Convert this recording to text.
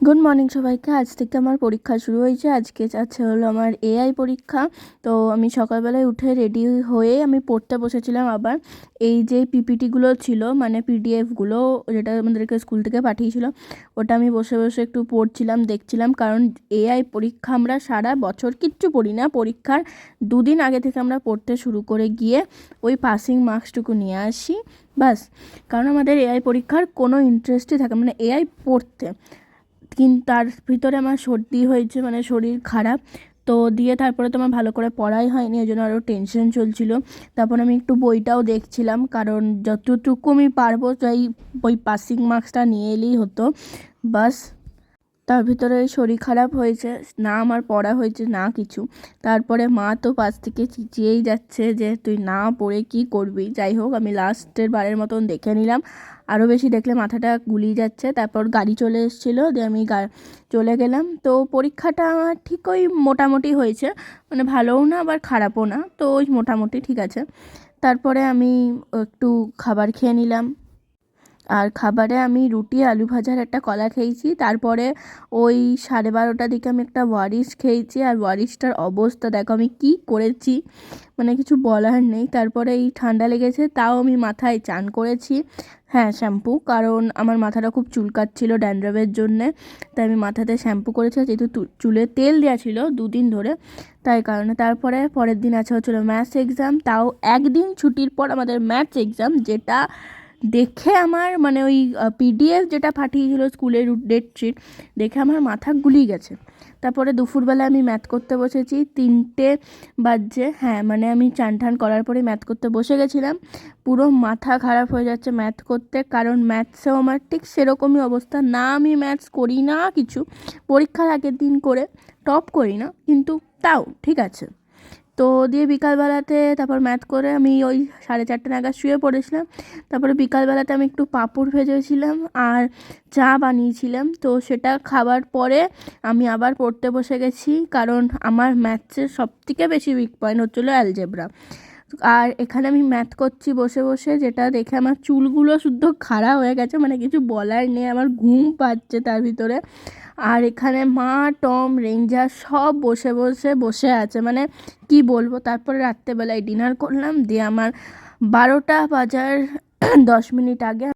Good morning সবাইকে। আজ থেকে আমার পরীক্ষা শুরু হয়েছে। আজকে আছে হলো আমার এআই পরীক্ষা। তো আমি সকালবেলায় উঠে রেডি হয়ে আমি পড়তে বসেছিলাম। আবার এই যে পিপিটিগুলো ছিল, মানে পিডিএফগুলো, যেটা আমাদেরকে স্কুল থেকে পাঠিয়েছিল, ওটা আমি বসে বসে একটু পড়ছিলাম, দেখছিলাম। কারণ এআই পরীক্ষা আমরা সারা বছর কিচ্ছু পড়ি না, পরীক্ষার দুদিন আগে থেকে আমরা পড়তে শুরু করে গিয়ে ওই পাসিং মার্কসটুকু নিয়ে আসি, বাস। কারণ আমাদের এআই পরীক্ষার কোনো ইন্টারেস্টই থাকে মানে এআই পড়তে। কিন্তু তার ভিতরে আমার সর্দি হয়েছে, মানে শরীর খারাপ, তো দিয়ে তারপরে তো আমার ভালো করে পড়াই হয়নি, ওই জন্য আরও টেনশন চলছিল। তারপর আমি একটু বইটাও দেখছিলাম, কারণ যতটুকু আমি পারবো তাই ওই পাসিং মার্কসটা নিয়ে এলেই হতো, বাস। তার ভিতরে শরীর খারাপ হয়েছে, না আমার পড়া হয়েছে না কিছু। তারপরে মা তো পাশ থেকে চেঁচিয়েই যাচ্ছে যে তুই না পড়ে কি করবি। যাই হোক, আমি লাস্টের বারের মতন দেখে নিলাম, আরও বেশি দেখলে মাথাটা গুলিয়ে যাচ্ছে। তারপর গাড়ি চলে এসেছিলো, দিয়ে আমি চলে গেলাম। তো পরীক্ষাটা আমার ঠিক ওই মোটামুটি হয়েছে, মানে ভালোও না আবার খারাপও না, তো ওই মোটামুটি ঠিক আছে। তারপরে আমি একটু খাবার খেয়ে নিলাম, আর খাবারে আমি রুটি, আলু ভাজার একটা কলা খেয়েছি। তারপরে ওই 12:30টার দিকে আমি একটা ওয়ারিশ খেয়েছি, আর ওয়ারিশটার অবস্থা দেখো আমি কী করেছি, মানে কিছু বলার নেই। তারপরে এই ঠান্ডা লেগেছে, তাও আমি মাথায় চান করেছি, হ্যাঁ শ্যাম্পু, কারণ আমার মাথাটা খুব চুলকাচ্ছিল ড্যান্ড্রফের জন্যে, তাই আমি মাথাতে শ্যাম্পু করেছি। যেহেতু চুলে তেল দেওয়া ছিল 2 দিন ধরে, তাই কারণে। তারপরে পরের দিন আছে হচ্ছিলো ম্যাথস এক্সাম, তাও একদিন ছুটির পর আমাদের ম্যাথস এক্সাম, যেটা দেখে আমার মানে ওই পিডিএফ যেটা পাঠিয়েছিল স্কুলের ডেটশিট দেখে আমার মাথা গুলিয়ে গেছে। তারপরে দুপুরবেলা আমি ম্যাথ করতে বসেছি, 3টে বাজছে, হ্যাঁ মানে আমি চান ঠান করার পরে ম্যাথ করতে বসে গেছিলাম। পুরো মাথা খারাপ হয়ে যাচ্ছে ম্যাথ করতে, কারণ ম্যাথসেও আমার ঠিক সেরকমই অবস্থা, না আমি ম্যাথস করি না কিছু, পরীক্ষার আগের দিন করে টপ করি না, কিন্তু তাও ঠিক আছে। তো দিয়ে বিকালবেলাতে তারপর ম্যাথ করে আমি ওই 4:30 নাগাদ শুয়ে পড়েছিলাম। তারপরে বিকালবেলাতে আমি একটু পাঁপড় ভেজেছিলাম আর চা বানিয়েছিলাম, তো সেটা খাবার পরে আমি আবার পড়তে বসে গেছি। কারণ আমার ম্যাথসের সবথেকে বেশি উইক পয়েন্ট হচ্ছিলো অ্যালজেব্রা। আর এখানে আমি ম্যাথ করছি বসে বসে, যেটা দেখে আমার চুলগুলো শুদ্ধ খাড়া হয়ে গেছে, মানে কিছু বলার নেই, আমার ঘুম পাচ্ছে তার ভিতরে। আর এখানে মা, টম, রেঞ্জার সব বসে বসে বসে আছে, মানে কি বলবো। তারপরে রাত্রেবেলায় ডিনার করলাম, দিয়ে আমার 12টা বাজার 10 মিনিট আগে